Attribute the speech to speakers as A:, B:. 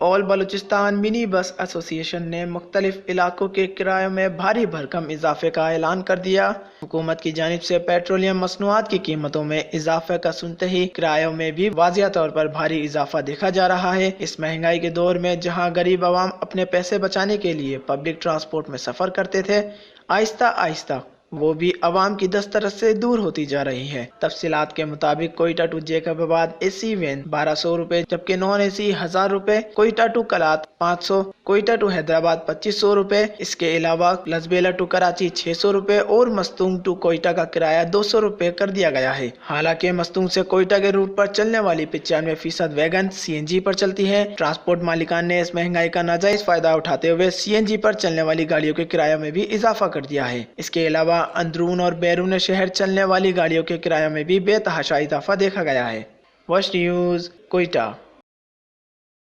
A: All Balochistan mini bus association ने मुख्तलिफ इलाकों के किरायों में भारी भरकम इजाफे का ऐलान कर दिया। हुकूमत की जानिब से पेट्रोलियम मसनूआत की कीमतों में इजाफे का सुनते ही किरायों में भी वाज़िया तौर पर भारी इजाफा देखा जा रहा है। इस महंगाई के दौर में जहां गरीब आवाम अपने पैसे बचाने के लिए पब्लिक ट्रांसपोर्ट में सफर करते थे, आहिस्ता आहिस्ता वो भी अवाम की दस्तरस से दूर होती जा रही है। तफसीलात के मुताबिक Quetta to Jacobabad AC van 1200 रुपए, जबकि नॉन एसी 1000 रुपए, कोयटा टू कलात 500, कोयटा टू हैदराबाद 2500 रुपए। इसके अलावा लजबेला टू कराची 600 रुपए और मस्तूंग टू कोयटा का किराया 200 रुपए कर दिया गया है। हालांकि मस्तूंग से कोयटा के रूट पर चलने वाली 95% वैगन CNG पर चलती है। ट्रांसपोर्ट मालिकान ने इस महंगाई का नाजायज फायदा उठाते हुए CNG पर चलने वाली गाड़ियों के किराए में भी इजाफा कर दिया है। इसके अलावा अंदरून और बैरून शहर चलने वाली गाड़ियों के किराए में भी बेतहाशा इजाफा देखा गया है। Watch news, Quetta.